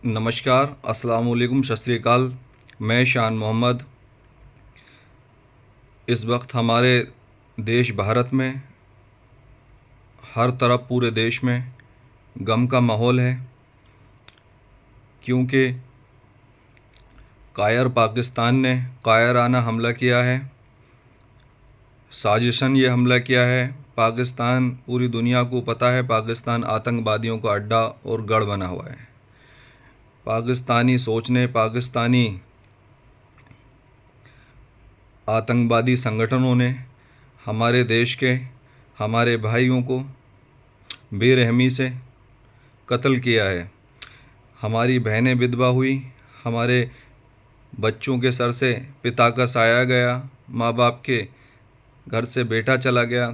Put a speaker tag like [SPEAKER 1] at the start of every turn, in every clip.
[SPEAKER 1] नमस्कार, अस्सलाम वालेकुम, सत श्री अकाल। मैं शान मोहम्मद। इस वक्त हमारे देश भारत में हर तरफ पूरे देश में गम का माहौल है, क्योंकि कायर पाकिस्तान ने कायराना हमला किया है। साजिशन ये हमला किया है। पाकिस्तान, पूरी दुनिया को पता है, पाकिस्तान आतंकवादियों का अड्डा और गढ़ बना हुआ है। पाकिस्तानी सोचने, पाकिस्तानी आतंकवादी संगठनों ने हमारे देश के हमारे भाइयों को बेरहमी से कत्ल किया है। हमारी बहनें विधवा हुई, हमारे बच्चों के सर से पिता का साया गया, माँ बाप के घर से बेटा चला गया,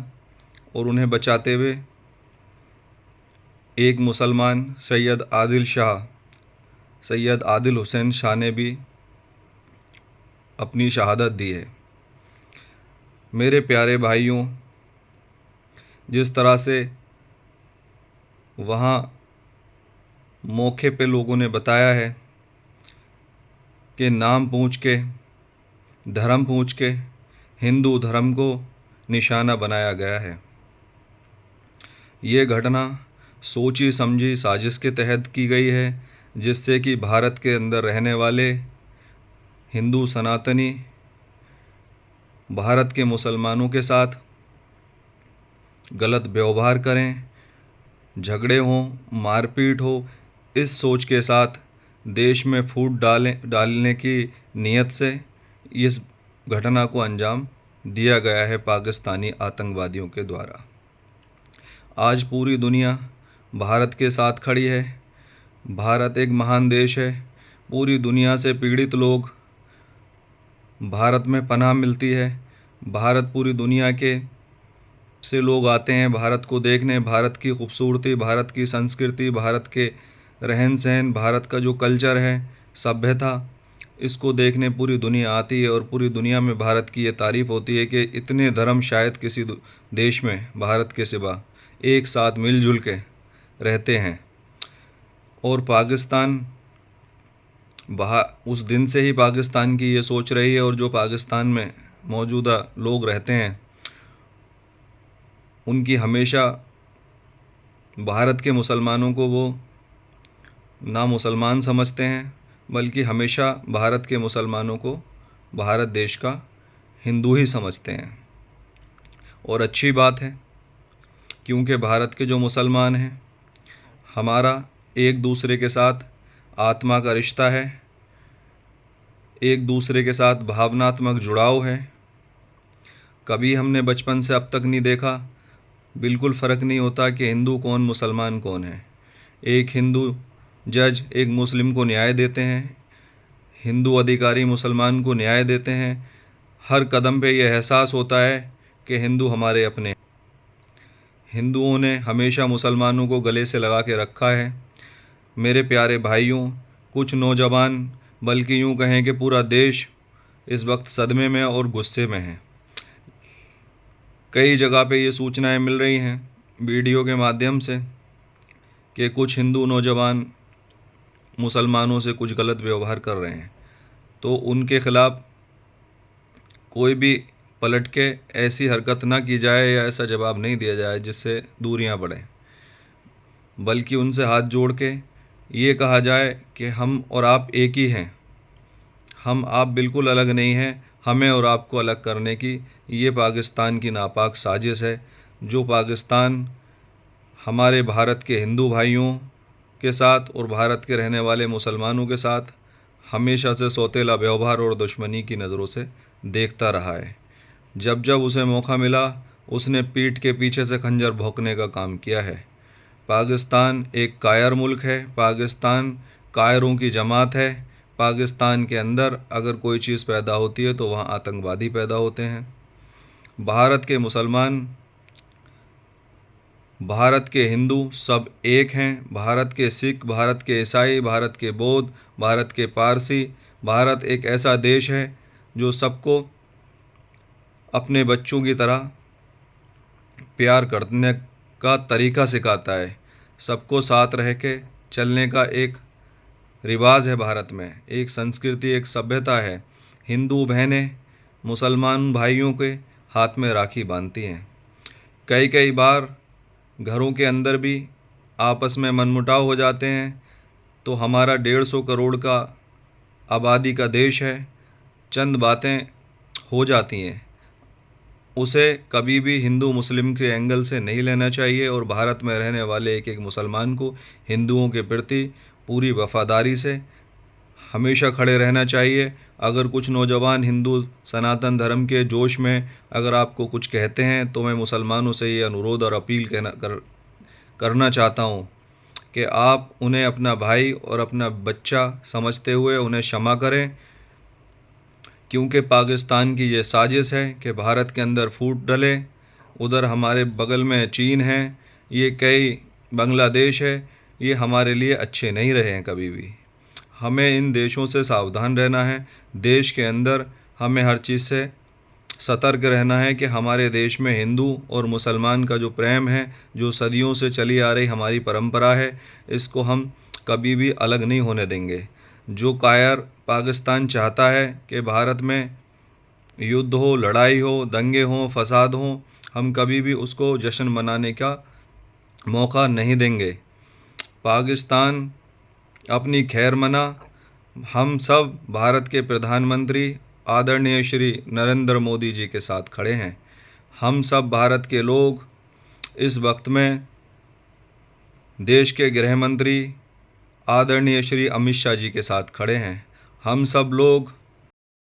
[SPEAKER 1] और उन्हें बचाते हुए एक मुसलमान सैयद आदिल हुसैन शाह ने भी अपनी शहादत दी है। मेरे प्यारे भाइयों, जिस तरह से वहाँ मौके पे लोगों ने बताया है कि नाम पूछ के, धर्म पूछ के हिंदू धर्म को निशाना बनाया गया है। ये घटना सोची समझी साजिश के तहत की गई है, जिससे कि भारत के अंदर रहने वाले हिंदू सनातनी भारत के मुसलमानों के साथ गलत व्यवहार करें, झगड़े हों, मारपीट हो, इस सोच के साथ देश में फूट डालने की नीयत से इस घटना को अंजाम दिया गया है पाकिस्तानी आतंकवादियों के द्वारा। आज पूरी दुनिया भारत के साथ खड़ी है। भारत एक महान देश है। पूरी दुनिया से पीड़ित लोग भारत में पनाह मिलती है। भारत, पूरी दुनिया के से लोग आते हैं भारत को देखने, भारत की खूबसूरती, भारत की संस्कृति, भारत के रहन सहन, भारत का जो कल्चर है, सभ्यता, इसको देखने पूरी दुनिया आती है। और पूरी दुनिया में भारत की ये तारीफ़ होती है कि इतने धर्म शायद किसी देश में भारत के सिवा एक साथ मिलजुल के रहते हैं। और पाकिस्तान, उस दिन से ही पाकिस्तान की ये सोच रही है, और जो पाकिस्तान में मौजूदा लोग रहते हैं उनकी हमेशा भारत के मुसलमानों को वो ना मुसलमान समझते हैं, बल्कि हमेशा भारत के मुसलमानों को भारत देश का हिंदू ही समझते हैं। और अच्छी बात है, क्योंकि भारत के जो मुसलमान हैं, हमारा एक दूसरे के साथ आत्मा का रिश्ता है, एक दूसरे के साथ भावनात्मक जुड़ाव है। कभी हमने बचपन से अब तक नहीं देखा, बिल्कुल फ़र्क नहीं होता कि हिंदू कौन, मुसलमान कौन है। एक हिंदू जज एक मुस्लिम को न्याय देते हैं, हिंदू अधिकारी मुसलमान को न्याय देते हैं। हर कदम पे यह एहसास होता है कि हिंदू हमारे अपने। हिंदुओं ने हमेशा मुसलमानों को गले से लगा के रखा है। मेरे प्यारे भाइयों, कुछ नौजवान, बल्कि यूँ कहें कि पूरा देश इस वक्त सदमे में और गुस्से में है। कई जगह पे ये सूचनाएं मिल रही हैं वीडियो के माध्यम से कि कुछ हिंदू नौजवान मुसलमानों से कुछ गलत व्यवहार कर रहे हैं, तो उनके ख़िलाफ़ कोई भी पलट के ऐसी हरकत ना की जाए या ऐसा जवाब नहीं दिया जाए जिससे दूरियां बढ़ें, बल्कि उनसे हाथ जोड़ के ये कहा जाए कि हम और आप एक ही हैं, हम आप बिल्कुल अलग नहीं हैं। हमें और आपको अलग करने की ये पाकिस्तान की नापाक साजिश है, जो पाकिस्तान हमारे भारत के हिंदू भाइयों के साथ और भारत के रहने वाले मुसलमानों के साथ हमेशा से सौतेला व्यवहार और दुश्मनी की नज़रों से देखता रहा है। जब जब उसे मौका मिला, उसने पीठ के पीछे से खंजर भोंकने का काम किया है। पाकिस्तान एक कायर मुल्क है, पाकिस्तान कायरों की जमात है। पाकिस्तान के अंदर अगर कोई चीज़ पैदा होती है तो वहाँ आतंकवादी पैदा होते हैं। भारत के मुसलमान, भारत के हिंदू सब एक हैं। भारत के सिख, भारत के ईसाई, भारत के बौद्ध, भारत के पारसी, भारत एक ऐसा देश है जो सबको अपने बच्चों की तरह प्यार करने का तरीका सिखाता है। सबको साथ रह के चलने का एक रिवाज है भारत में, एक संस्कृति, एक सभ्यता है। हिंदू बहनें मुसलमान भाइयों के हाथ में राखी बांधती हैं। कई कई बार घरों के अंदर भी आपस में मनमुटाव हो जाते हैं। तो हमारा 150 करोड़ का आबादी का देश है, चंद बातें हो जाती हैं, उसे कभी भी हिंदू मुस्लिम के एंगल से नहीं लेना चाहिए। और भारत में रहने वाले एक एक मुसलमान को हिंदुओं के प्रति पूरी वफादारी से हमेशा खड़े रहना चाहिए। अगर कुछ नौजवान हिंदू सनातन धर्म के जोश में अगर आपको कुछ कहते हैं, तो मैं मुसलमानों से ये अनुरोध और अपील करना चाहता हूँ कि आप उन्हें अपना भाई और अपना बच्चा समझते हुए उन्हें क्षमा करें। क्योंकि पाकिस्तान की ये साजिश है कि भारत के अंदर फूट डले। उधर हमारे बगल में चीन है, ये कई बांग्लादेश है, ये हमारे लिए अच्छे नहीं रहे हैं कभी भी। हमें इन देशों से सावधान रहना है। देश के अंदर हमें हर चीज़ से सतर्क रहना है कि हमारे देश में हिंदू और मुसलमान का जो प्रेम है, जो सदियों से चली आ रही हमारी परंपरा है, इसको हम कभी भी अलग नहीं होने देंगे। जो कायर पाकिस्तान चाहता है कि भारत में युद्ध हो, लड़ाई हो, दंगे हों, फसाद हों, हम कभी भी उसको जश्न मनाने का मौका नहीं देंगे। पाकिस्तान अपनी खैर मना। हम सब भारत के प्रधानमंत्री आदरणीय श्री नरेंद्र मोदी जी के साथ खड़े हैं। हम सब भारत के लोग इस वक्त में देश के गृह मंत्री आदरणीय श्री अमित शाह जी के साथ खड़े हैं। हम सब लोग